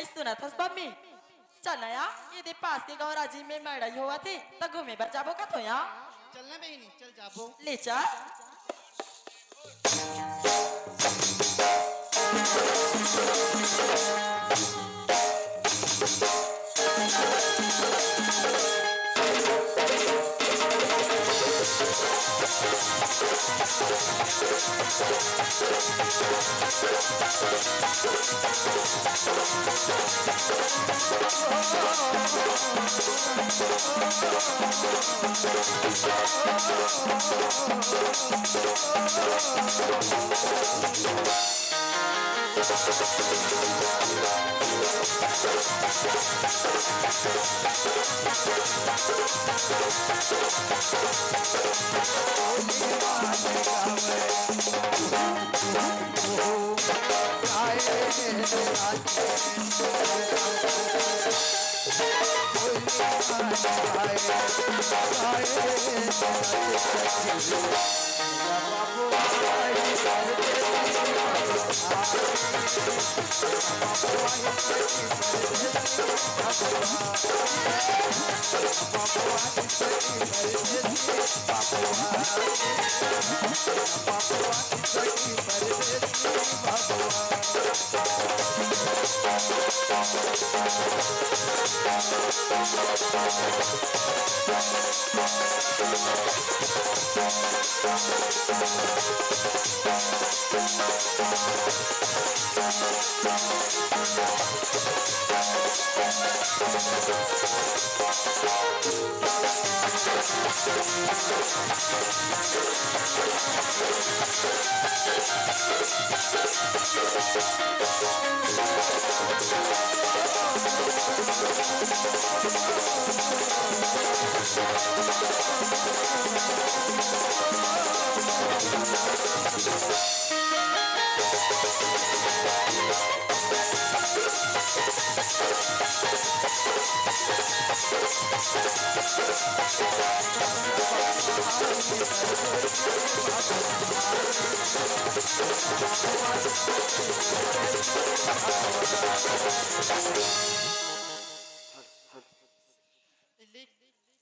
सुना था मम्मी चल या ये दे पास के गाँव राजी में मड़ाई हुआ थी तो घूमे बचाबो का तो यहाँ चलना बहनी चल जाबो ले चल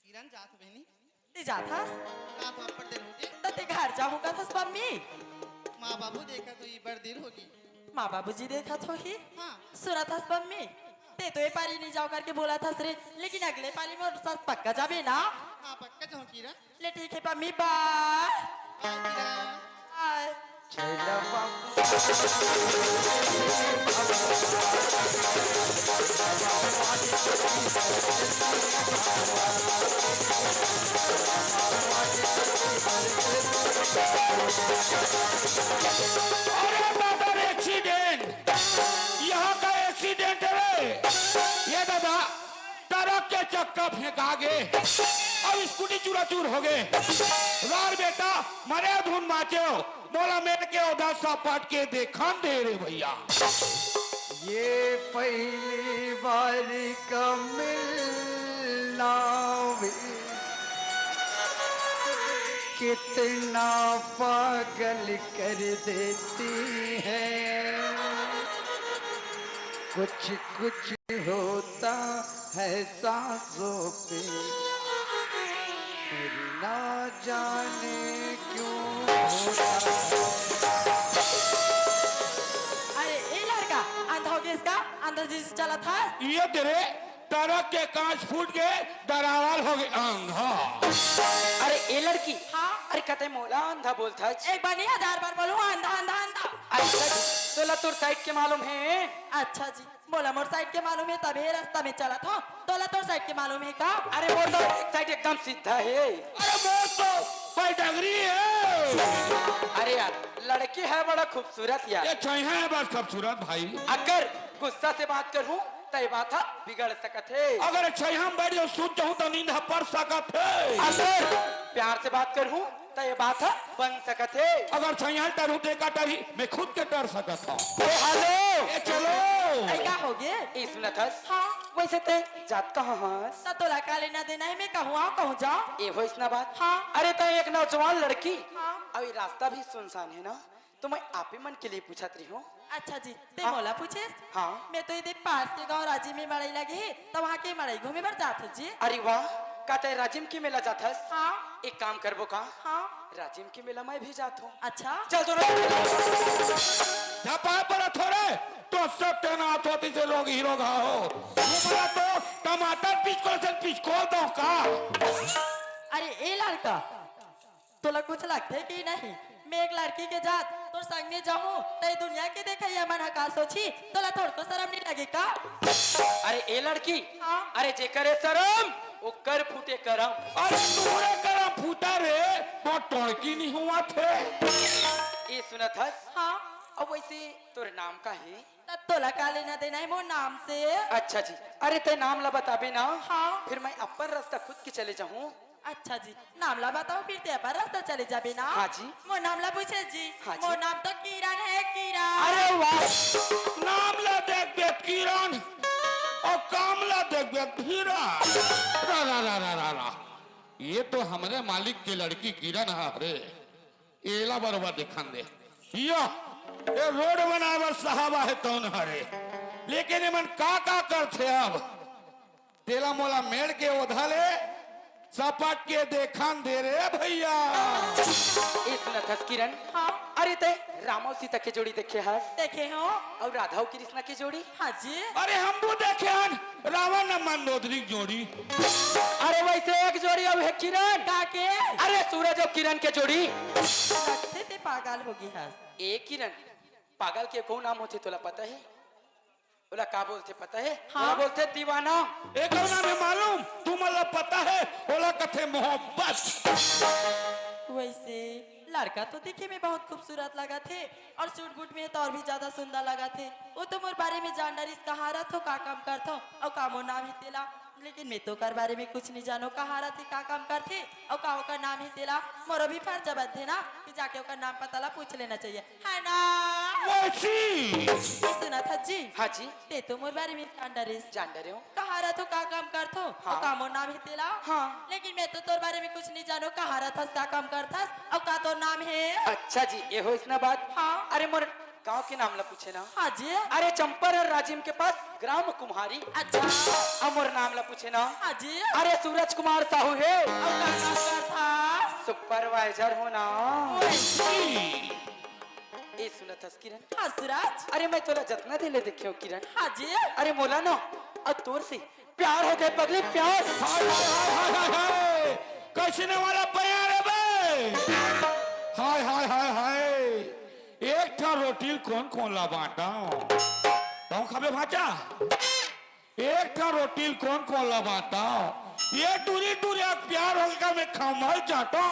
किरण जात बहनी ले जाता का तो अपर देर होगी तो ते घर जाऊंगा था मम्मी माँ बाबू देखा तो ये बड़ देर होगी माँ बाबूजी देखा तो ही हाँ सुना था मम्मी ते तो ये पाली नहीं जाओ करके बोला था सरे लेकिन अगले पाली में और साथ पक्का जाबे ना हाँ पक्का जाऊँ किरण ले ठीक है मम्मी बाय बाय किरण बाय अरे दादा एक्सीडेंट यहाँ का एक्सीडेंट है ये दादा ट्रक के चक्का फेंका गए और स्कूटी चूराचूर हो गए रार बेटा मरे धुन माचो बोला मेरे के उधर सा पाट के देखा दे रे भैया ये पहली बार का मिलना भी कितना पागल कर देती है कुछ कुछ होता है सांसों पे फिर ना जाने क्यों होता अरे ये लड़का अंधा हो गया इसका अंदर जिस चला था ये तेरे ट्रक के कांच फूट गए दरावाल हो गए अंधा अरे ए लड़की हाँ अरे कते मोला अंधा बोलता है एक बार नहीं 1000 बार बोलूँ अंधा अंधा अंधा अच्छा जी तोला तोर साइड के मालूम है अच्छा जी बोला मोर साइड के मालूम है तभी रास्ता में चला था तोला तोर साइड के मालूम है का अरे मोर तो एक साइड एकदम सीधा है अरे वो तो पैटगरी है अरे यार लड़की है बड़ा खूबसूरत यार ये छैहा है बस खूबसूरत भाई अगर गुस्सा से बात करूं तो ये बात बिगड़ सकत है अगर छैहा में बैठ जाओ सूत जाऊं तो नींद पड़ सकत है अगर प्यार से बात करूं तो ये बात बन सकत है अगर छैहा डरू का डरी मैं खुद के डर सकत हूं तो हेलो ये चलो क्या हो गया ई सुनत हस हाँ वैसे ते जात कहां हस तो तोला का लेना देना है मैं कहूँ आओ कहूँ जाओ ए होइस ना बात हाँ अरे तो एक नौजवान लड़की हाँ अभी रास्ता भी सुनसान है ना तो मैं आप ही मन के लिए पूछत रही हूँ अच्छा जी ते हाँ। मोला पूछे हाँ। मैं तो इधर पास के गांव राजी में मड़ई लगी तो वहाँ के मड़ई घूमे बर जात जी। अरे वाह कहते राजिम की मेला जाथस। हाँ एक काम करबो का हाँ राजिम की मेला मैं भी जात हूँ। अच्छा चल दोनों जा पाए पर थोड़े तो सब तैनात होती से लोग हीरो घा हो ऊपरा तो टमाटर पिचको दो का। अरे ए लड़का तोला कुछ लगते कि नहीं मैं एक लड़की के जात तो संग में जाऊं तई दुनिया के देखा ये मन हका सोची तोला थोड़ को शर्म नहीं लगे का। अरे ए लड़की हाँ। अरे जे करे शरम वो कर फूटे करम। अरे तुम्हारे करा फूटा रे तो टोड़की नहीं हुआ थे। ये सुनत हस हाँ अब वैसे तोर नाम का है? तब तोला का लेना देना है मोर नाम से। अच्छा जी अरे ते नाम ला बताबे ना हाँ। फिर मैं अपन रास्ता खुद के चले जाऊँ। अच्छा जी नाम ला बताओ फिर ते पर रास्ता चले जाबे ना। हाँ जी। मोर नाम ला पूछे जी। हाँ जी। मोर नाम तो किरण है किरण। अरे वाह नाम ला देख दे किरण और काम ला देख दे धीरा। रा रा रा रा रा रा ये तो हमारे मालिक की लड़की किरण है रे। एला बरबर दिखान दे यो ये रोड बनावर साहबा है कौन हरे लेकिन मन का करते अब तेला मोला मेड़ के उधले सपट के देखान दे रे भैया। ये सुनत हस किरण हाँ अरे ते राम और सीता की जोड़ी देखे हस देखे हो। और राधा और कृष्णा की जोड़ी। हाँ जी अरे हम वो देखे हन रावण और मंदोदरी जोड़ी। अरे वैसे एक जोड़ी अब है किरण का के अरे सूरज और किरण के जोड़ी। लगते ते पागल होगी है। ए किरण पागल के कौन नाम होते तोला पता है? बोला का बोलते पता है? हाँ। बोला बोलते दीवाना। एक और नाम है मालूम तुम्हारा पता है बोला कथे मोहब्बत। वैसे लड़का तो दिखे में बहुत खूबसूरत लगा थे और सूट बूट में तो और भी ज्यादा सुंदर लगा थे। वो तो मोर बारे में जान डरिस कहा रहा थो का काम करथो और कामो नाम ही तेला लेकिन मैं तो कर बारे में कुछ नहीं जानो कहा रहा थी का काम करथे और का ओकर नाम ही तेला मोरो भी फर्ज बनत थे ना कि जाके ओकर नाम पता ला पूछ लेना चाहिए है ना। वैसी ये सुना था जी। हाँ जी ते तो मोर बारे में जान डरिस जान डरे हो। कहा रहा तो का काम करथो हाँ। और कामो नाम ही तेला। हाँ। लेकिन मैं तो तोर बारे में कुछ नहीं जानो कहा रहा था का काम करथस और का तो नाम है। अच्छा जी ये हो इतना बात। हाँ। अरे मोर गांव के नाम ला पूछे ना। हाँ जी अरे चंपर और राजिम के पास ग्राम कुम्हारी। अच्छा अब मोर नाम ला पूछे ना। हाँ जी अरे सूरज कुमार साहू है और का काम करथस। सुपरवाइजर हो ना। वैसे ए सुनत हस किरण हाँ सूरज अरे मैं तोला जतना दिले देखे हो किरण। हाँ जी अरे मोला ना अब तोर से प्यार हो गए पगली प्यार। हाय हाय हाय हाय हाय कसने वाला प्यार है बे। हाय हाय हाय हाय एक था रोटी कौन ला बांटा तुम खाबे भाचा एक था रोटी कौन ला बांटा ये दूरी प्यार होगा मैं खमल चाहता।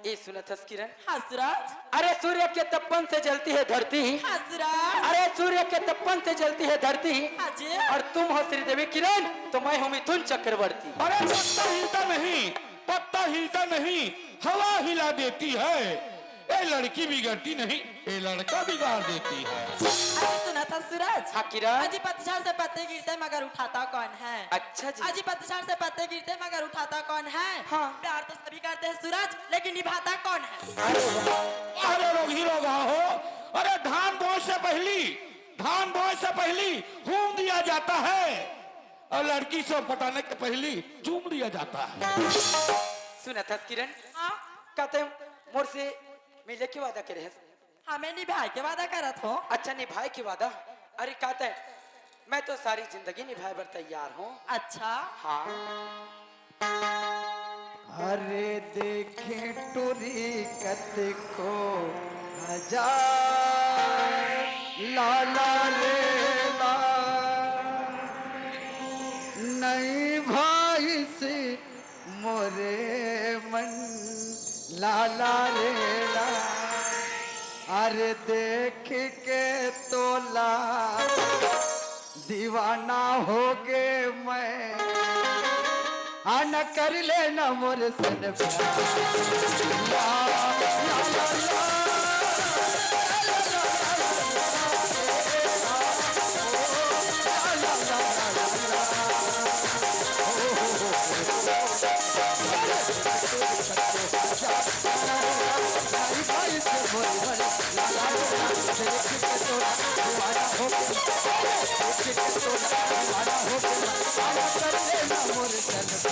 ए सुनत हस किरण हाँ सूरज अरे सूर्य के तपन से जलती है धरती। हाँ सूरज अरे सूर्य के तपन से जलती है धरती हाँ जी और तुम हो श्रीदेवी किरण तो मैं हूँ मिथुन चक्रवर्ती। अरे पत्ता हिलता नहीं हवा हिला देती है। ये लड़की बिगड़ती नहीं ये लड़का बिगाड़ देती है। अरे सुना था सूरज। हाँ किरण अजी पतझड़ से पत्ते गिरते मगर उठाता कौन है। अच्छा जी अजी पतझड़ से पत्ते गिरते मगर उठाता कौन है। हाँ। प्यार तो सभी करते हैं सूरज लेकिन निभाता कौन है। अरे रोगी रोगा हो अरे धान बोझ से पहली घूम दिया जाता है और लड़की से पटाने के पहली चूम दिया जाता है। सुनत हस किरण हाँ कहते मोर से मिले के वादा करे है। हमें निभाए के वादा करत हो। अच्छा निभाए के वादा। अरे कहते मैं तो सारी जिंदगी निभाए बर तैयार हूँ। अच्छा हाँ अरे देखे टोरी कत को हजार लाला रे ला नहीं भाई से मोरे मन लाला रे ला अरे देख के तोला दीवाना हो गे मैं आना कर लेना मोर सन देख के तो दीवाना हो के आना कर लेना मोर तन प्यार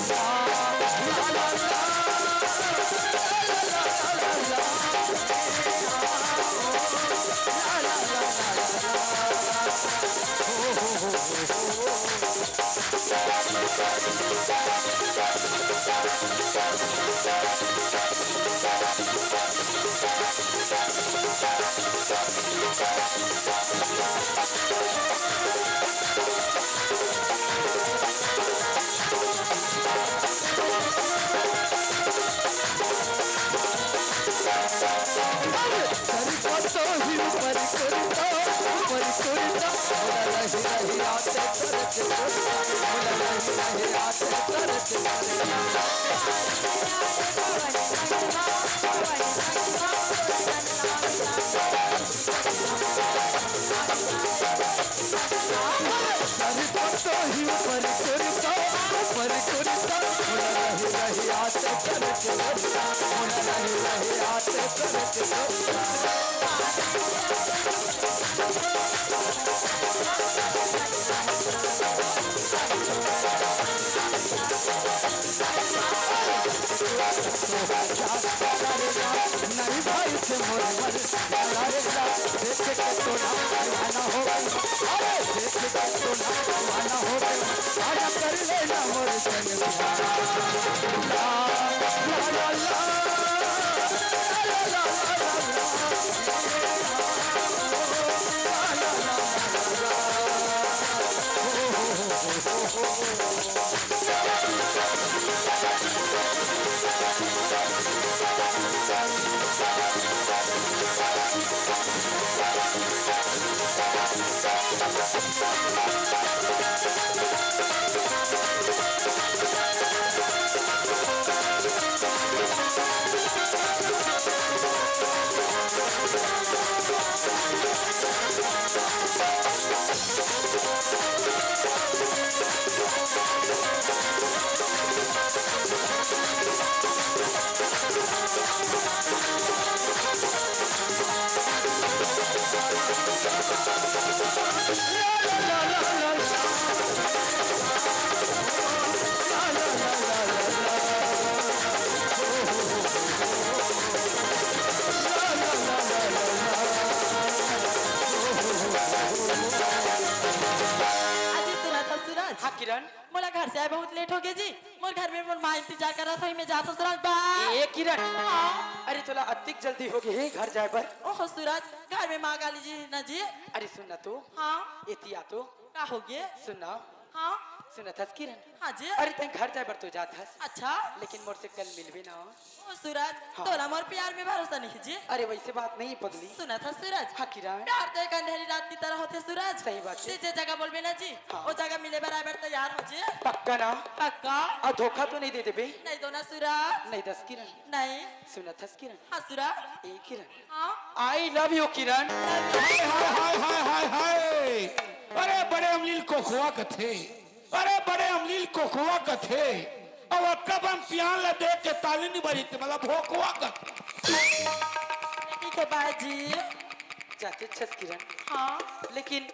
ला ला ला नहीं भाई से मोर मर लारे ला देख के तो दीवाना हो गई अरे देख के तो दीवाना हो गई आना कर लेना मोर संग प्यार ला ला ला ला हाँ किरण मोला घर से आए बहुत लेट हो गए जी मोर घर में मोर माँ इंतजार कर रहा था मैं जाता सूरज बाय ए किरण अरे तोला अतिक जल्दी हो गई घर जाए पर ओहो सूरज घर में माँ गाली जी ना जी अरे सुनना तो हाँ एतिया तो का हो गए सुनना हाँ सुना था किरण हाँ जी अरे तैं घर जाए पर तो जात हस अच्छा लेकिन मोर से कल मिलबे ना ओ सूरज हाँ। तोला मोर प्यार में भरोसा नहीं जी अरे वैसे बात नहीं पगली सुना था सूरज हाँ किरण प्यार तो एक अंधेरी रात की तरह होते सूरज सही बात है। जे जगह बोलबे ना जी हाँ। वो जगह मिले बराबर तैयार हो जी पक्का ना पक्का और धोखा तो नहीं दे देबे नहीं दो ना सूरज नहीं दस किरण नहीं सुना था किरण हाँ सूरज ए किरण हाँ आई लव यू किरण हाय हाय हाय हाय हाय अरे बड़े अमलील कोखुआ कथे अरे बड़े अमलील कोखुआ कथे अब कब हम पियान ला देख के ताली नहीं बजी मतलब भोकुआ कथे ठीक है बाजी जाते छस किरण हाँ लेकिन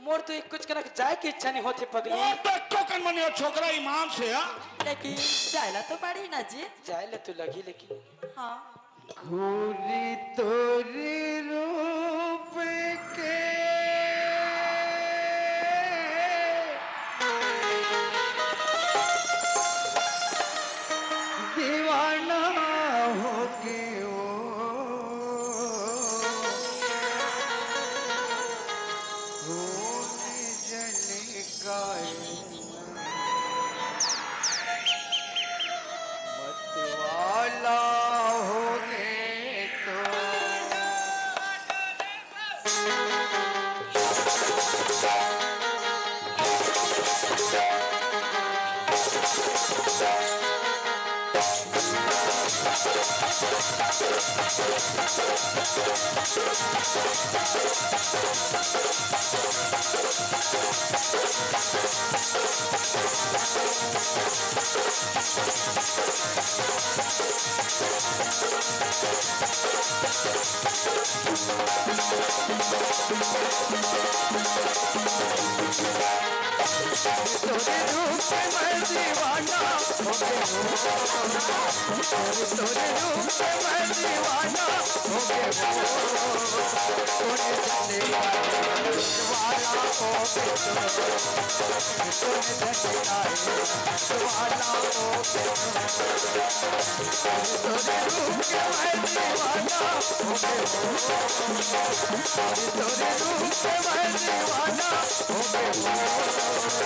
मोर तो एक कुछ कनक जाए की इच्छा नहीं होती पगली वो तो कन मने छोकरा ईमान से आ लेकिन जायला तो पड़ी ना जी जाए ले तो लगी लेकिन हाँ खूरी तोरी रूप के दीवाना हो गयो जन गाय मतवाला हो गए तो तोरे रूप पे मैं दीवाना हो गया तोरे रूप पे मैं दीवाना हो गया तूने जने वाला हो तूने जने वाला हो तोरे रूप के मैं दीवाना हो गया तोरे रूप पे मैं दीवाना हो गया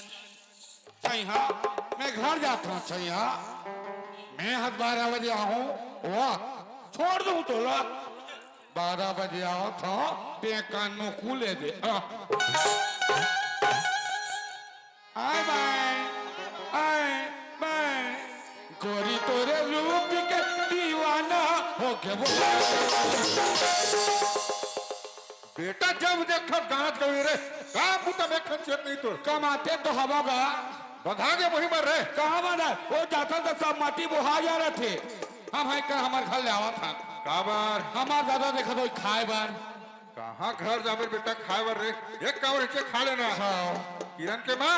छैया मैं घर जाता हूँ छैया मैं हद 12 बजे आऊँ वाह छोड़ दूँ तो ला 12 बजे आओ तो पे कान में खुले दे आए बाय गोरी तोरे रूप के दीवाना हो के वो बेटा जब देखो गांच गई रे कहाँ पुता में खंचर नहीं तो कमाते तो हवा गा बधा के वही मर रहे कहाँ बना वो जाता था सब माटी बुहा जा रहे थे हम है कर हमारे घर ले आवा था काबार हमार दादा देखा तो खाए बार कहाँ घर जाबर बेटा खाए बर रे एक कावर हिचे खा लेना किरण के माँ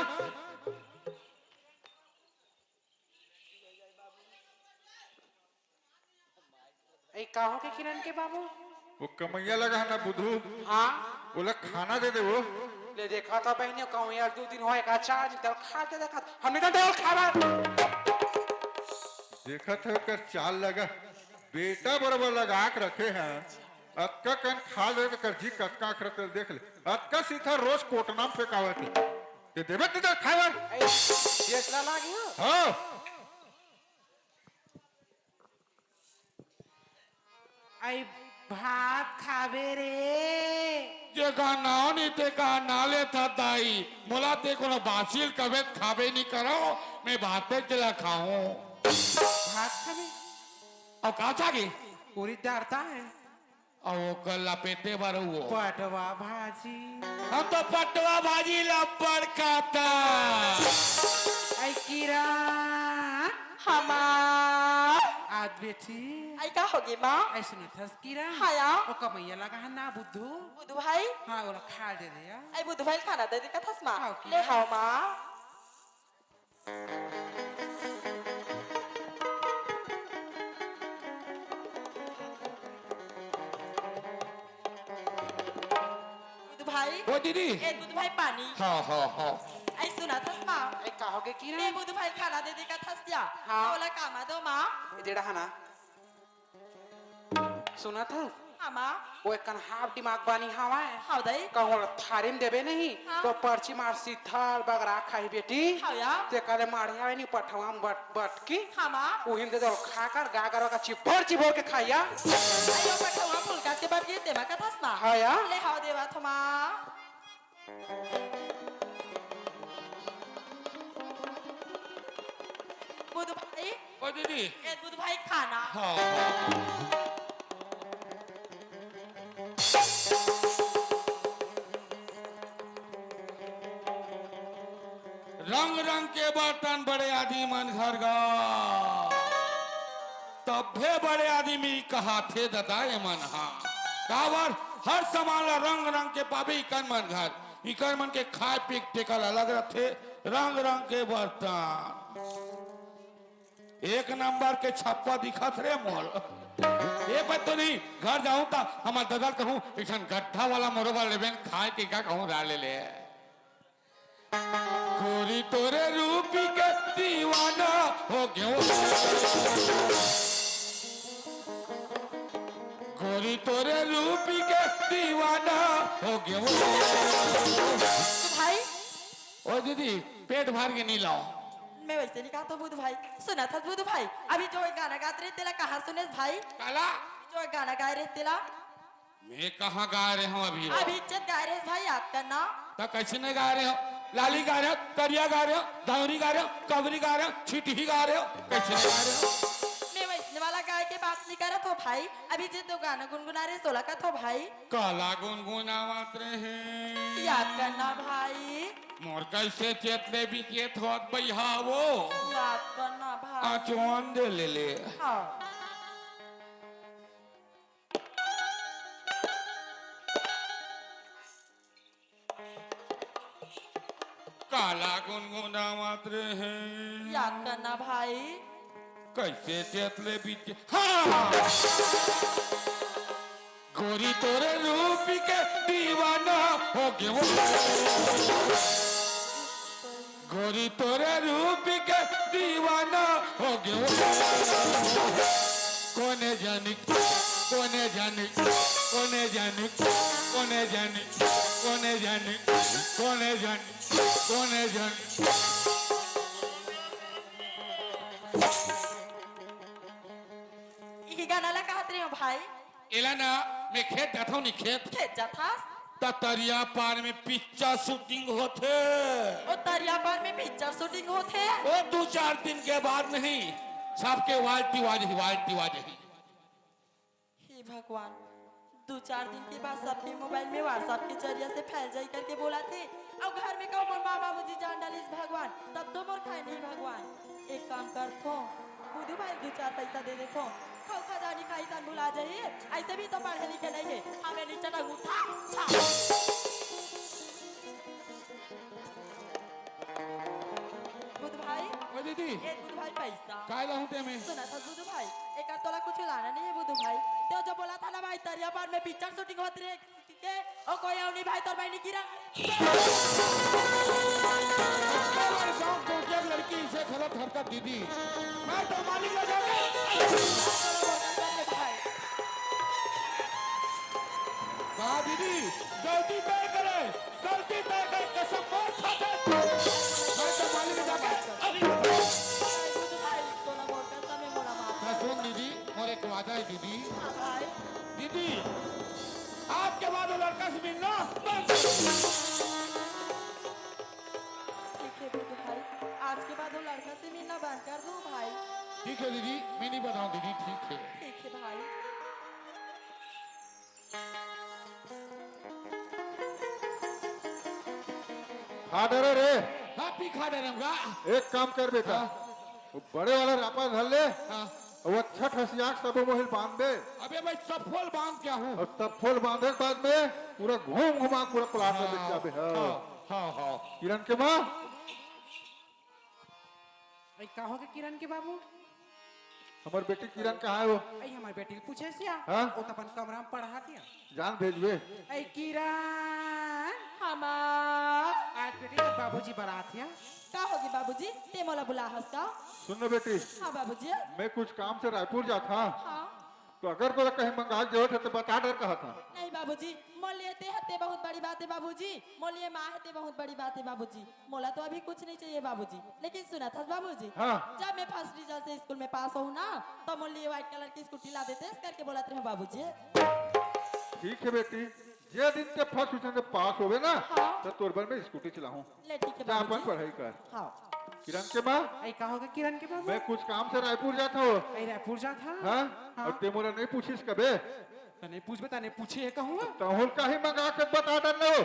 ए कहो के किरण के बाबू वो कमैया लगा है ना बुधू हाँ बोला खाना दे दे वो ले देखा था बहने कहूँ यार 2 दिन होए का चार दिन तक खा के देखा हमने तो डल खावा देखा था कर चाल लगा बेटा बराबर लगा के रखे हैं अक्का कन खा ले तो कर जी कक्का रखे देख ले अक्का सीधा रोज कोटनाम फेंकावत ते देवे ते खाए बर ये चला लागी हो हाँ आई भात खावे रे जे का नाव नहीं ते का नाले था दाई मोला ते कोनो बासिल कबे खाबे नहीं करो मैं भाते चला खाऊं भात खावे और का चागी पूरी डरता है और वो कल लपेटे बार वो पटवा भाजी हम तो पटवा भाजी लपड़ खाता आई किरण हमार आज बेटी आई का होगी माँ ऐसे नहीं था किरण हाया ओ कमैया लगा है ना बुद्धू बुधु भाई हाँ ओला खा दे दे यार आई बुधु भाई खाना दे का थस माँ हाओ की ले ना? हाओ माँ बुधु भाई ओ दीदी ए बुधु भाई पानी हाँ हाँ हाँ आई सुना थस माँ ए कहो के ले किरण बुधु भाई खाना दे का थस या हाँ। बोला कामा दो माँ जेड़ा है ना सुना था हाँ माँ वो एक हाफ दिमाग बानी हवा है हाउ दई कहूँ थारे में देवे नहीं हाँ। तो पर्ची मार सीथल बगरा खाई बेटी हाउ या ते कले मारे आवे नहीं पठवा में बट बट की हाँ माँ उहिन दे दो खाकर गागर का चिभर के खाइया आयो पठवा फुल काट के बाद ये देवा का थस माँ हाँ या ले हाउ देवा थमा बुधु भाई ओ दीदी ए बुधु भाई खाना हाँ हाँ रंग रंग के बर्तन बड़े आदमी मन घर गा तभे बड़े आदमी कहा थे ददाए मन हा कावर हर सामान ला रंग रंग के पाबे इकन मन घर इकन मन के खाए पी टेकल अलग रथे रंग रंग के बर्तन एक नंबर के छप्पा दिखत रे मोल ये बात तो नहीं घर जाऊं ता हमार दादा कहूं ऐसा गड्ढा वाला मोरबा लेबेन खाए के का कहूं डाले ले गोरी तोरे रूपी के दीवाना हो गयो गोरी तोरे रूपी के दीवाना हो गयो भाई ओ दीदी पेट भर के नहीं लाओ मैं वैसे नहीं कहा तो बुधु भाई सुना था बुधु भाई अभी जो एक गाना गाते रहे तेला कहाँ सुने भाई काला जो एक गाना गाए रहे तेला मैं कहाँ गा रहे हूँ अभी अभी इज्जत गाए रहे भाई याद करना तो कैसे नहीं गा रहे हो लाली गा रहे हो करिया गा रहे हो दावरी गा रहे हो कबरी गा रहे हो छिटही गा रहे हो कैसे नहीं गा रहे हो मैं वैष्णव वाला गाय के बात नहीं करा तो भाई अभी जो तो गाना गुनगुना रहे सोला का तो भाई काला गुनगुना मात्र है याद करना भाई मोर कैसे चेतले भी के थोत बैहा वो याद करना भाई आचवान दे ले ले हाँ काला गुनगुना मात्र है याद करना भाई कैसे चेतले भी हाँ गोरी तोरे रूप के दीवाना हो गयो गोरी तोरे रूप के दीवाना हो गयो कोने जाने कोने जाने कोने जाने कोने जाने कोने जाने कोने जाने कोने जाने ये गाना ला कहते रहे हो भाई इला ना मैं खेत जाता हूँ नहीं खेत खेत जाता तरिया पार में पिक्चर शूटिंग होते और दरिया पर में पिक्चर शूटिंग होते हैं वो 2-4 दिन के बाद नहीं सबके वाल्टी वाज ही हे भगवान 2-4 दिन के बाद सबके मोबाइल में व्हाट्सएप के जरिए से फैल जाई करके बोला थे अब घर में कहो मोर माँ बाबूजी जान डालिस भगवान तब तो मोर खाए नहीं भगवान एक काम कर थो बुधु भाई 2-4 पैसा दे देखो खाओ खा जानी कहीं तन भुला जाइए ऐसे भी तो पढ़े लिखे नहीं है हमें नीचे अंगूठा छा बुध भाई ओ दीदी एक बुध भाई पैसा काय लाऊं ते में सुना था बुध भाई एक तोला कुछ लाना नहीं है बुध भाई तो जो बोला था ना भाई तरिया पार में पिक्चर शूटिंग होती रहे ठीक है और कोई और नहीं भाई तोर भाई नहीं गिरा हमारे गांव को क्या लड़की से गलत हरकत दीदी मैं तो मालिक ले जाऊंगा कहा दीदी गलती तय करे कसम बहुत खाते मैं तो मालिक ले जाके सुन दीदी और एक वादा है दीदी दीदी आपके बाद वो लड़का से मिलना आज के बाद वो लड़का से मिलना बंद कर दो भाई ठीक है दीदी मैं नहीं बताऊं दीदी ठीक है भाई खा डरे रे हाँ पी खा डे रहूंगा एक काम कर बेटा वो बड़े वाला रापा धर ले हाँ वो अच्छा ठसियाक सब मोहिल बांध दे अबे भाई सफल बांध क्या हूँ और तब फूल बांधे के बाद में पूरा घूमा पूरा प्लाट में बेच जाबे हाँ किरण के माँ ऐ कहोगे किरण के बाबू हमार बेटी किरण कहाँ है वो ऐ हमार बेटी पूछे सिया हाँ? ओ त अपन कमरा में पढ़ा दिया जान भेजबे ऐ किरण हमार आज बेटी के बाबूजी बारात है का होगी बाबूजी ते मोला बुला हंसता सुन ना बेटी हाँ बाबूजी मैं कुछ काम से रायपुर जाता हाँ तो अगर तो कहीं मंगा जरूरत है तो बता डर कहा था नहीं बाबूजी मोलिए ते हते बहुत बड़ी बात है बाबूजी मोलिए माँ हते बहुत बड़ी बात है बाबूजी मोला तो अभी कुछ नहीं चाहिए बाबूजी लेकिन सुना था बाबूजी हाँ। जब मैं फर्स्ट रिजल्ट से स्कूल में पास हूँ ना तो मोलिए व्हाइट कलर की स्कूटी ला देते इस करके बोला थे बाबूजी ठीक है बेटी जे दिन ते फर्स्ट डिवीजन से पास होवे ना हाँ। तो तोर बर में स्कूटी चलाऊं ले ठीक है जा अपन बाबूजी पढ़ाई कर हाँ किरण के माँ ऐ कहोगे किरण के बाबू मैं कुछ काम से रायपुर जाता हूँ ऐ रायपुर जा था हाँ और ते मोला नहीं पूछिस कबे तने पूछबे तने पूछे है कहूंगा तहुल का ही मंगा के बता डर लो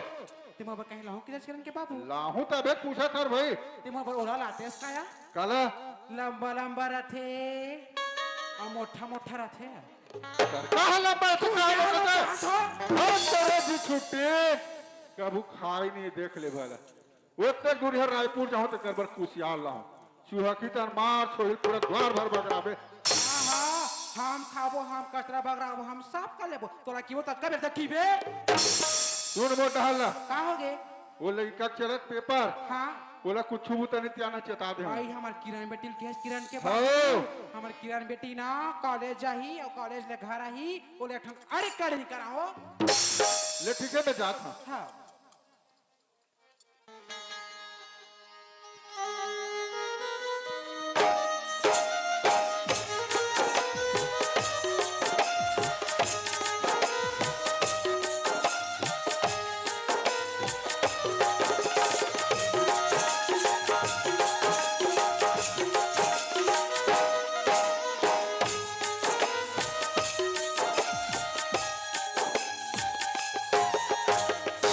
ते मोबा कह लाहू किरण के बाबू लाहू तबे पूछा था भाई ते मोबा ओला लाते इसका काला लंबा लंबा रथे और मोटा मोटा रथे कहा लंबा हम तेरे भी छुट्टी कबू खाई नहीं देख ले भला उतने दूर है रायपुर जाऊं तो कर बर कुशियार लाऊं चूहा की तर मार छोड़ी पूरा द्वार भर बगराबे हम खाबो हम कचरा बगराबो हम साफ कर लेबो तोरा की होता कबे तक कीबे सुन मोटा हल्ला का होगे वो लड़का चलत पेपर हां बोला कुछ छुबू तने त्याना चेता दे भाई हमार किरण बेटी के किरण के हाँ। बाबू हमार किरण बेटी ना कॉलेज जाही और कॉलेज ले घर आई बोले ठंग अरे कर नहीं कराओ ले ठीक है मैं जात हूं हां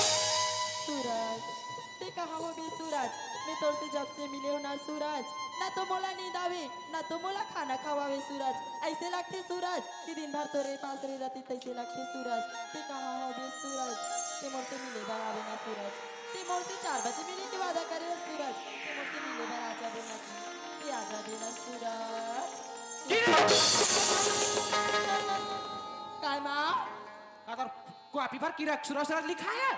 सूरज ते कहाँ हो बे सूरज मैं तोर से जब से मिले हो ना सूरज ना तो मोला नींद आवे ना तो मोला खाना खवावे सूरज ऐसे लगते सूरज कि दिन भर तोरे पास रही रहती तैसे लगते सूरज ते कहाँ हो बे सूरज ते मोर से मिले बार आवे ना सूरज ते मोर से 4 बजे मिलने के वादा करे सूरज ते मोर से मिले बार आजा देना ते आजा देना सूरज काय माँ का तो कॉपी पर किरण सूरज लिखा है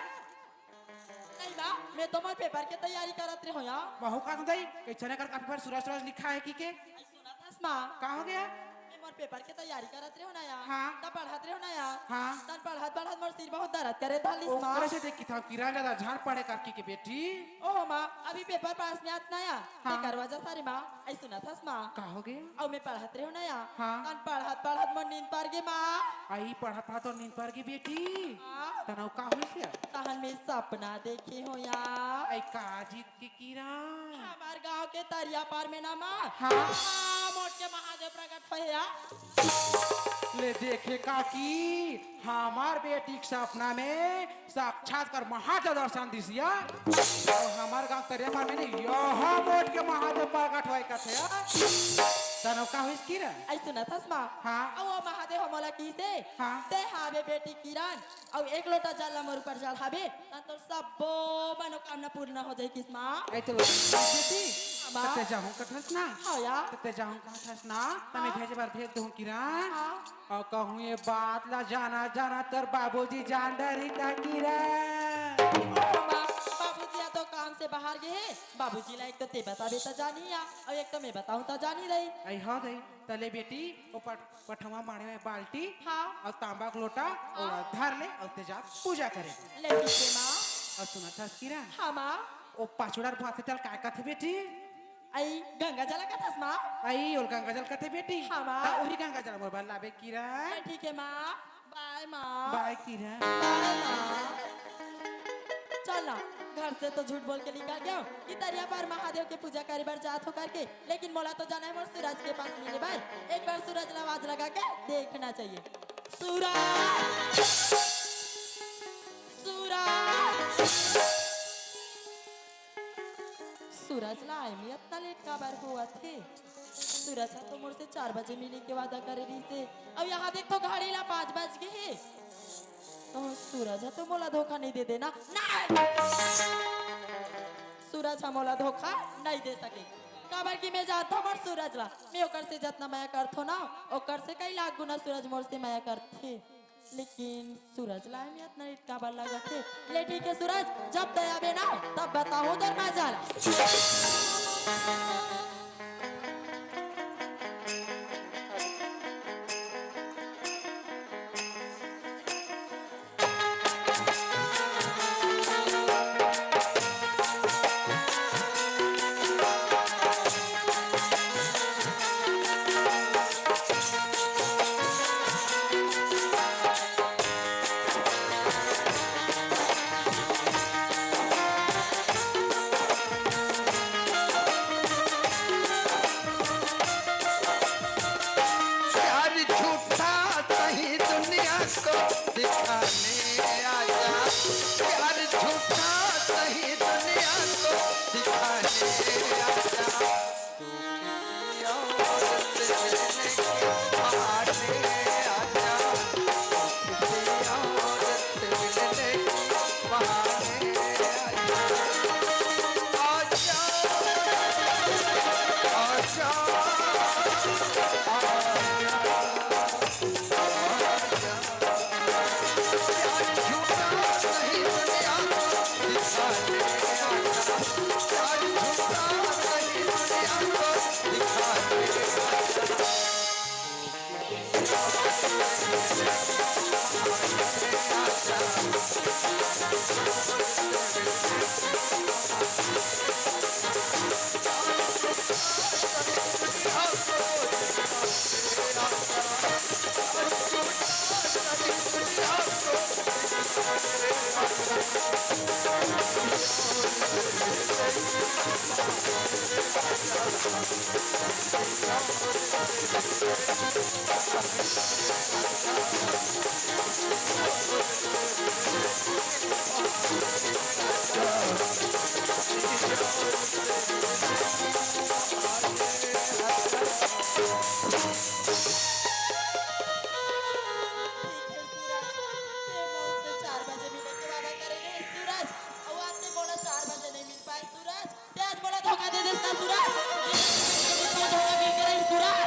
नहीं माँ मैं तो मोर पेपर के तैयारी करत रही हूँ यहाँ बहु का तो दई कैसे कर कॉपी पर सूरज लिखा है की के सुना था माँ का हो गया मैं मोर पेपर के तैयारी करत रही हूँ ना यहाँ हाँ। तब पढ़त रही हूँ ना यहाँ हाँ। तब पढ़त मोर सिर बहुत दर्द करे धालिस ओ माँ करे से देखी था किरण दादा झाड़ पड़े करके के बेटी ओह माँ अभी पेपर पास में आत नया हाँ। ते करवा जा सारी माँ ऐ सुना था माँ का हो गया और मैं पढ़त रही हूँ ना यहाँ हाँ। तब पढ़त मोर नींद पर गे माँ आई पढ़ा पढ़ा तो नींद पर की बेटी हाँ। तनाव का हुई से तहन में सपना देखे हो यहाँ आई काजी की किरण हमार गांव के तरिया पार में ना माँ हाँ। मोट के महादेव प्रकट हुए यहाँ ले देखे काकी हमार बेटी के सपना में साक्षात्कार महादेव दर्शन दिसिया और हमार गांव तरिया पार में नहीं यह मोट के महादेव प्रकट हुए कथे तनो का हुई किरण आई सुना था स्मा हाँ। औ वो महादेव हमला की से हाँ। ते हावे बेटी किरण औ एक लोटा जल मोर ऊपर जल हावे तन तो सब मनोकामना पूर्ण हो जाए किस्मा आई तो बेटी माँ। तते जाऊं कथस ना हाँ या तते जाऊं कथस ना तने भेजे बार भेज दूं किरण हाँ। और कहूं ये बात ला जाना जाना तर बाबूजी जान डरी ता किरण माँ बाबूजी या तो काम से बाहर गए हैं बाबूजी ला एक तो ते बतावे तो जानी या और एक तो मैं बताऊं तो जानी रही आई हो दई तले बेटी ओ पठवा मारे में बाल्टी हाँ। और तांबा का लोटा और धर ले और ते जा पूजा करे ले पीछे माँ और सुना था किरण हाँ माँ ओ पाछुड़ार भाते चल काय कथे बेटी आई गंगा जल का था माँ आई और गंगा जल कथे बेटी हाँ, माँ। ता उही गंगा जल मोर लाबे किरण ठीक है माँ बाय माँ बाय किरण बाय माँ चल ना घर से तो झूठ बोल के निकल गया हूँ कि दरिया पर महादेव के पूजा करे बार जात हो करके लेकिन मोला तो जाना है मोर सूरज के पास मिले बार एक बार सूरज ने आवाज लगा के देखना चाहिए सूरज सूरज सूरज ला आए में इतना लेट का बार हुआ थे सूरज तो मोर से 4 बजे मिलने के वादा करे रही थे अब यहाँ देख तो घड़ी ला 5 बज गए हैं तो सूरज तो मोला धोखा नहीं दे देना नहीं सूरज मोला धोखा नहीं दे सके काबर की मैं जाता हूँ सूरज ला मैं ओकर से जितना माया करथो ना ओकर से कई लाख गुना सूरज मोर से माया करथे लेकिन सूरज ला में इतना लेट काबर लगा थे ले ठीक है सूरज जब दया बे ना तब बताओ तो मजा ला प्यार झूठा सही दुनिया को दिखाने आया प्यार झूठा सही दुनिया को दिखाने आया तू किसी और से मिलने के बहाने आया किसी और से मिलने के बहाने आया आजा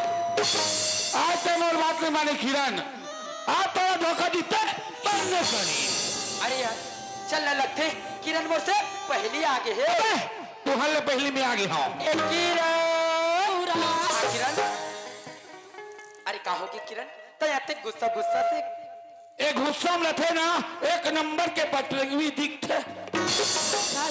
आज तो मोर बात नहीं माने किरण आज तो धोखा दीते बनने पड़ी अरे यार चलने लगते किरण मोर से पहली आगे है तू हल पहले में आगे हाँ ए किरण हाँ, किरण अरे का होगी किरण तो याते गुस्सा गुस्सा से एक गुस्सा में थे ना एक नंबर के बटरंगी दिखते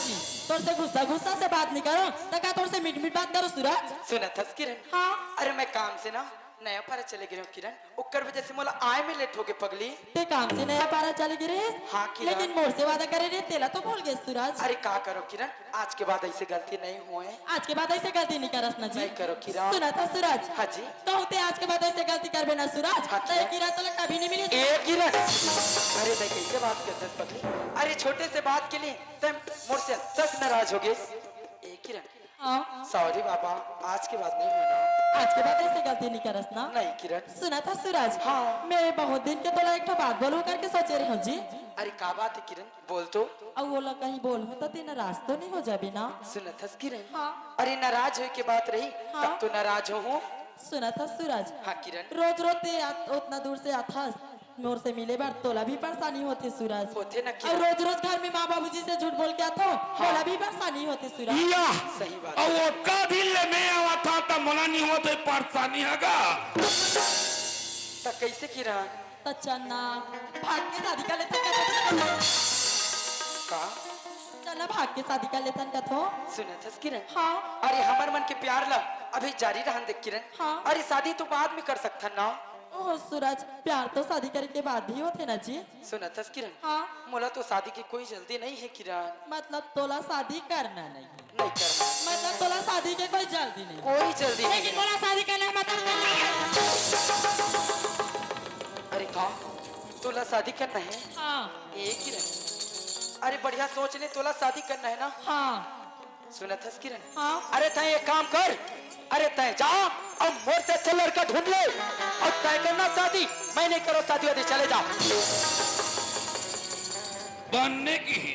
जी तोर से गुस्सा गुस्सा से बात नहीं करो तो क्या तोर से मीठ मीठ बात करो सूरज सुना था किरण हाँ अरे मैं काम से ना नया पारा चले गए किरण उकर वजह से मोला आए में लेट हो गए पगली ते काम से नया पारा चले गिरे हाँ, किरण। लेकिन मोर से वादा करे रे तेला तो भूल गए सूरज अरे का करो किरण आज के बाद ऐसे गलती नहीं हुए आज के बाद ऐसे गलती नहीं करस ना जी नहीं करो किरण सुना था सूरज हाँ जी कहते आज के बाद ऐसे गलती करबे ना सूरज हाँ, तो किरण। किरण तो कभी नहीं मिली ए किरण अरे मैं कैसे बात करते पगली अरे छोटे से बात के लिए तुम मुझसे सच नाराज हो गए ए किरण हाँ, सॉरी बाबा, आज के बाद नहीं होना। आज के बाद ऐसे गलती नहीं करस ना। नहीं किरण। सुना था सूरज, हाँ। मैं बहुत दिन के तोला एक ठो बात बोलूं करके सोचे रही हूँ जी। अरे का बात है किरण, बोल तो। अब वो लोग कहीं बोल हो तो तीन नाराज तो नहीं हो जाबी ना। सुना था किरण। हाँ। अरे नाराज हो के बात रही, हाँ। तब तो नाराज हो। सुना था सूरज, हाँ किरण। रोज रोज उतना दूर से आता मोर से मिले बार तोला भी परेशानी होती सूरज। होते ना और किरण। रोज रोज घर में माँ बाबूजी से झूठ बोल के आता हूँ, तोला भी परेशानी होती सूरज। या सही बात और है। वो का भी ले में आवा था तो मना नहीं हो तो परेशानी हैगा। तो कैसे किरण? तो चन्ना भाग के शादी कर लेते हैं। का चला भाग के शादी कर लेते हैं तो। सुना था किरण। हाँ। अरे हमार मन के प्यार ला अभी जारी रहन दे किरण। हाँ। अरे शादी तो बाद में कर सकता ना। ओह सूरज, प्यार तो शादी करे के बाद भी होते ना जी। सुना था किरण। हाँ। मोला तो शादी की कोई जल्दी नहीं है किरण। मतलब तोला शादी करना नहीं, नहीं करना, मतलब तोला शादी के कोई जल्दी नहीं। कोई जल्दी नहीं लेकिन है। तोला शादी करना है मतलब करना है। अरे का तोला शादी करना है? हाँ ए किरण, अरे बढ़िया सोच ले, तोला शादी करना है ना। हाँ सुना था किरण। हाँ। अरे तय एक काम कर, अरे तय जा और मोर से अच्छा लड़का ढूंढ ले और तय करना शादी। मैं नहीं करो शादी वादी, चले जा। बनने की ही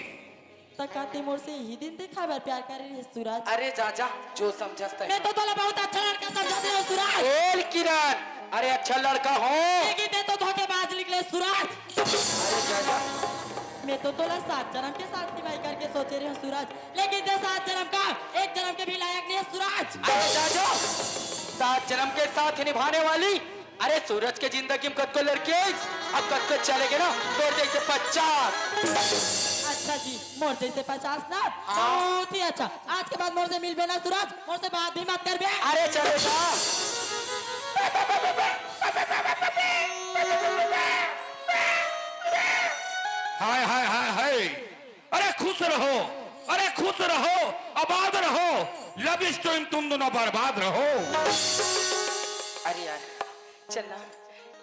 तकाते मोर से यही दिन देखा बार प्यार करे रहे सूरज। अरे जा जा, जो समझता है। मैं तो तोला बहुत अच्छा लड़का समझाती हूँ सूरज, बोल किरण, अरे अच्छा लड़का हो। लेकिन मैं तो धोखेबाज निकले सूरज। अरे जा जा। मैं तो तोला 7 जन्म के साथ निभाई करके सोचे रही हूँ सूरज, लेकिन ते 7 जन्म का 1 जन्म के भी लायक नहीं है सूरज। अरे जा जा, 7 जन्म के साथ निभाने वाली। अरे सूरज के जिंदगी में कद को लड़के अब कद को चलेगे ना तो जैसे 50। अच्छा जी, मोर जैसे 50 ना, हाँ। बहुत ही अच्छा। आज के बाद मोर से मिलबे ना सूरज, मोर से बात भी मत करबे। अरे चले जा। हाय हाय हाय हाय। अरे खुश रहो, अरे खुश रहो, आबाद रहो, लव स्टोरी तुम दोनों बर्बाद रहो। अरे यार चलना,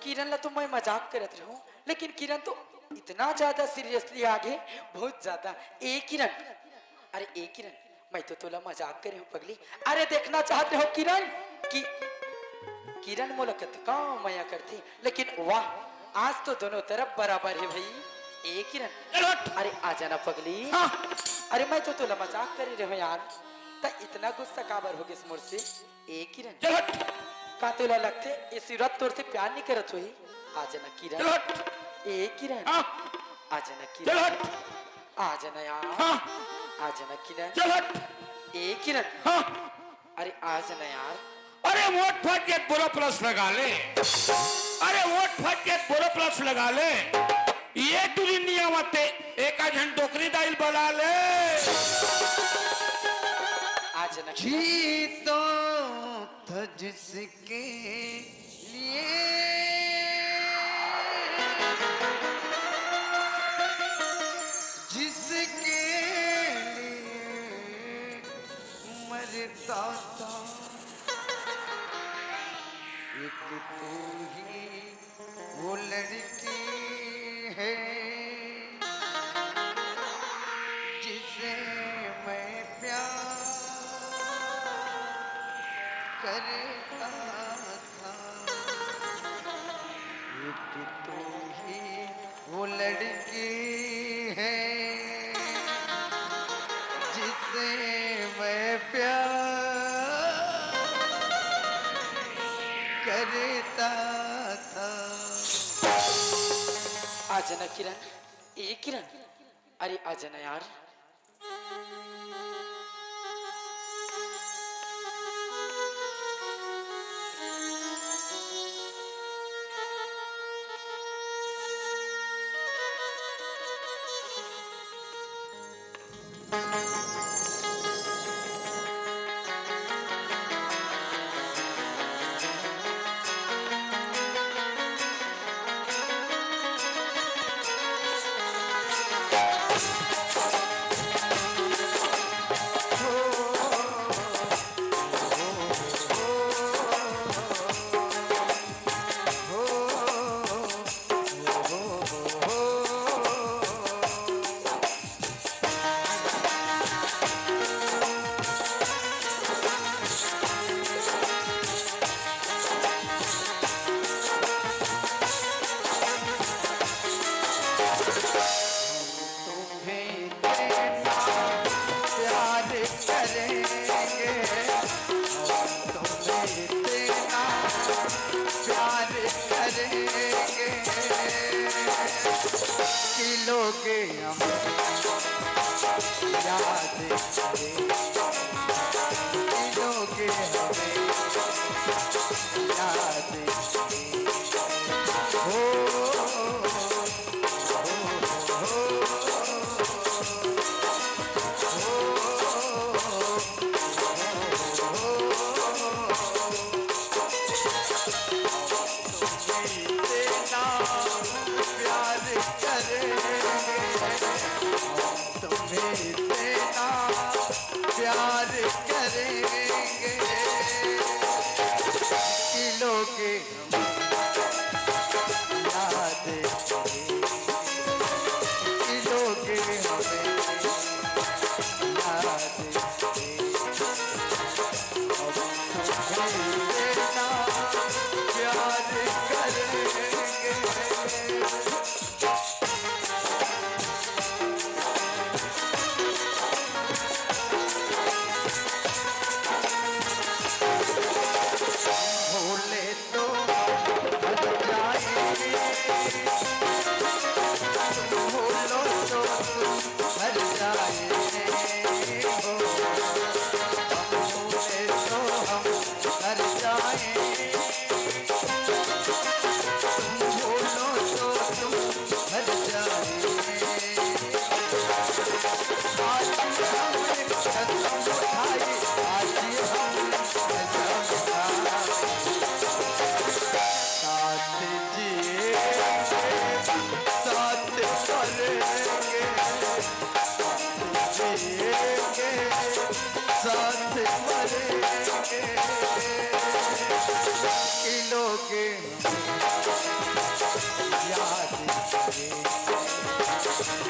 किरण ला तो मैं मजाक करत रहूं, लेकिन किरण तो इतना ज्यादा सीरियसली आगे, बहुत ज्यादा। ए किरण, अरे ए किरण, मैं तो तोला मजाक करे हूँ पगली। अरे देखना चाहते हो किरण कि किरण मुलाकात का माया करती, लेकिन वाह आज तो दोनों तरफ बराबर है भाई। ए किरण, चल हट। अरे आ जाना पगली। हाँ। अरे मैं तो तोला मजाक कर रही हूँ यार, ता इतना गुस्सा काबर हो गया मोर से? ए किरण, चल हट, का तोला लगते ये सूरत तोर से प्यार नहीं करत होई? आ जाना चल किरण। हट। ए किरण, हाँ, आ जाना चल किरण। हट। आ जाना यार। हाँ, आ जाना किरण। चल हट। ए किरण, हाँ, अरे आ जाना यार। अरे वोट फट के बोलो प्लस लगा ले। अरे वोट फट के बोलो प्लस लगा ले। ये तुझी नियमते एक घंटे टोकरी दाइल बना ले। आ जाना किरण। जी तो था जिसके लिए जिसके लिए मरता था, एक तू ही वो लड़की है जिसे मैं प्यार करता था। एक तू ही वो लड़की है जिसे मैं प्यार करता था। आ जाना किरण। ए किरण, अरे आ जाना यार। तेरा प्यार करेंगे किलोगे हम याद करेंगे किलोगे हमें याद प्यार करेंगे किलोगे याद किलोगे हमें याद देना प्यार करेंगे भूले तो भूल जाएंगे भूलो तो भर जाएंगे हो भूले तो हम भर जाएंगे भूलो तो तुम भर जाएंगे आज हमने कदम उठाए आज हमने कदम साथ जिएंगे साथ मरेंगे जिएंगे साथ मरेंगे किलोगे याद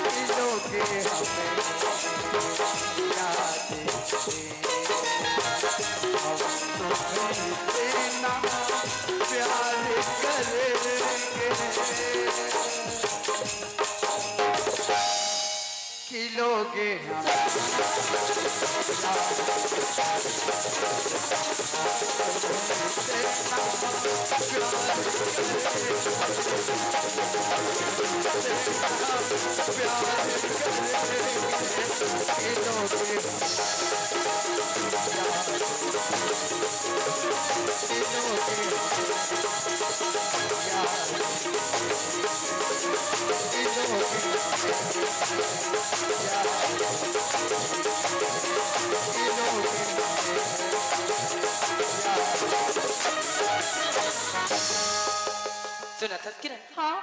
किलोगे हमें याद हम तुम्हें देना प्यार करेंगे किलोगे हम सुना था किरण हाँ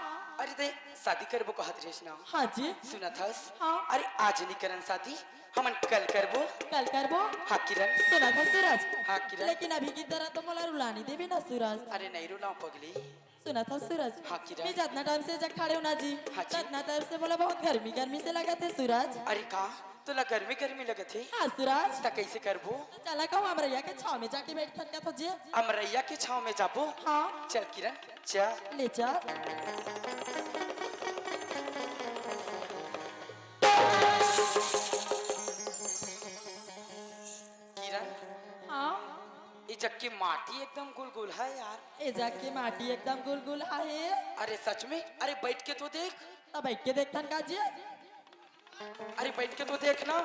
अरे ते शादी करबो कहत रहिस ना हाँ जी सुना था हाँ। अरे आज नहीं करन शादी हमन कल करबो कल करबो हाँ किरण सुना था सूरज हाँ किरण लेकिन अभी की तरह तो मोला रुलानी देवी ना सूरज अरे नहीं रुलाओ पगली सुना था सूरज हाँ, किरण। मैं जितना टाइम से जग खड़े हूँ ना जी हाँ जी। जितना टाइम से बोला बहुत गर्मी गर्मी से लगा थे सूरज अरे का तोला गर्मी गर्मी लगे थे हाँ सूरज ता कैसे करबो चला कहूँ अमरैया के छाव में जाके बैठ खटका तो जी अमरैया के छाव में जाबो हाँ चल किरण चल ले चल किरण हाँ ये जग की माटी एकदम गुलगुल है यार ए जाके माटी एकदम गुलगुल है अरे सच में अरे बैठ के तो देख तब बैठ के देखता का जी अरे बैठ के तो देख ना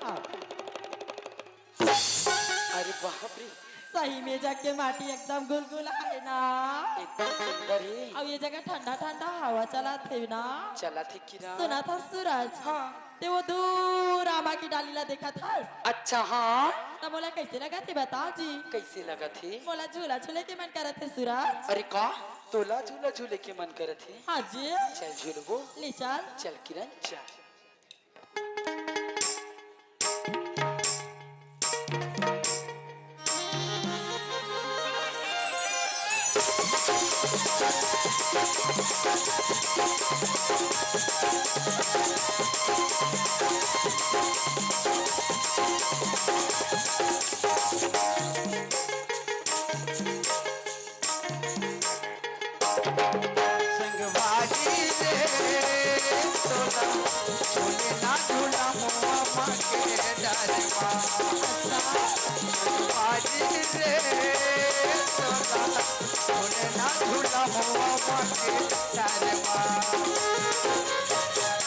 हाँ अरे बाप रे सही में जाके माटी एकदम गुलगुल है ना एकदम सुंदर है और ये जगह ठंडा ठंडा हवा चला थे ना चला थी किरण सुना था सूरज हाँ ते वो दूर आमा की डाली ला देखा था अच्छा हाँ तो बोला कैसे लगा थे बताओ जी कैसे लगा थी बोला झूला झूले के मन करे थे सूरज अरे का तोला झूला झूले के मन करे थे हाँ जी चल झूलबो ले चल चल किरण चल संगवारी रे तोला झूले ना झूला मुआ माँ के डरवा संगवारी रे झूले ना झूला हुआ मांगे डरवा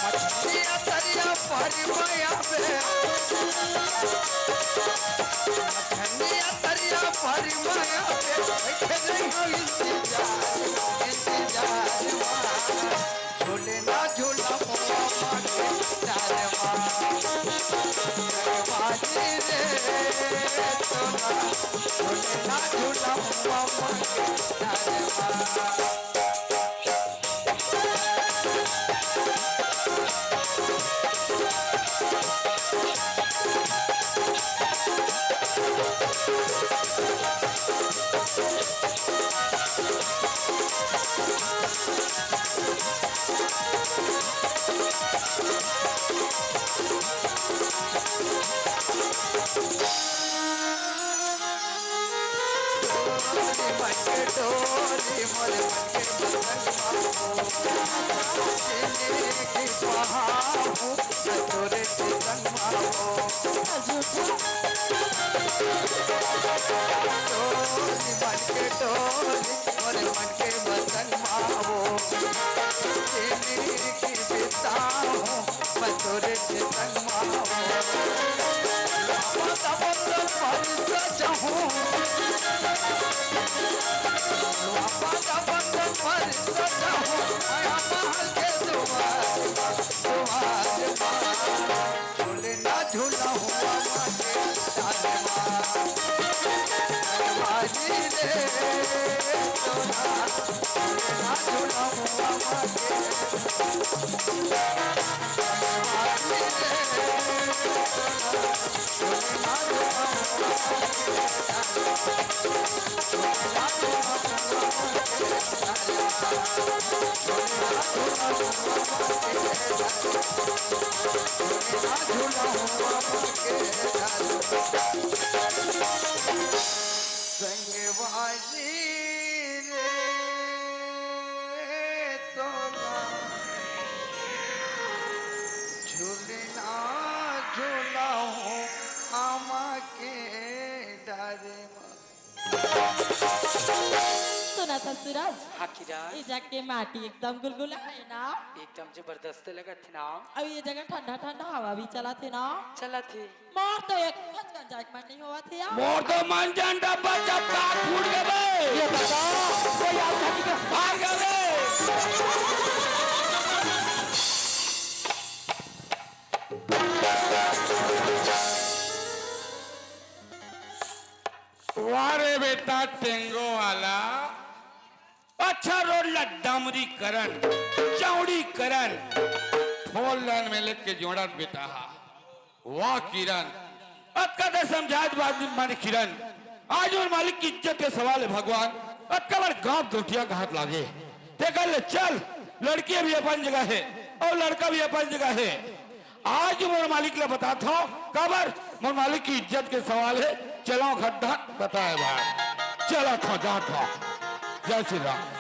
मछलियां तरिया पर माया में मछलियां तरिया पर माया में बैठे नहीं हो इंतजार झूले ना झूला हुआ मांगे डरवा बाजी रे तोला झूले ना झूला हुआ मांगे डरवा डोली मोरे मन के की बहाऊ तोरे के संग माओ डोली मन के डोली मोरे मन के बसंग माओ की बिताऊं मैं तोरे के संग माओ बंधन पर सजाऊं बंधन पर सजाऊं आया महल के दुआर झूले ना झूला हुआ मांगे डालवा बाजी रे तोला झूले ना झूला हुआ मांगे बाजी रे संगवाजी रे तोला झूलना झूला हूँ आमा के डारे सुना था सूरज हाँ किरण ये जगह माटी एकदम गुलगुला है ना एकदम जबरदस्त लगा थी ना अब ये जगह ठंडा ठंडा हवा भी चला थे ना चला थी मोर तो एक जाक मन नहीं हुआ थे यार मोर तो मन जान डब्बा जब काट फूट गए बे ये बताओ कोई आप भाग गए बे वारे बेटा टेंगो वाला अच्छा रोड ला डामरी करन चौड़ी करन फोल लाइन में लेके जोड़ा बेटा वाह किरण अक्का दे समझाज बात मन किरण आज और मालिक की इज्जत के सवाल है भगवान अक्का बार गांव गोटिया का हाथ लागे देखा ले चल लड़की भी अपन जगह है और लड़का भी अपन जगह है आज मोर मालिक ने बताता हूँ कबर मोर मालिक की इज्जत के सवाल है चलो खड्डा बताए भाई चलो खड्डा था जय श्री राम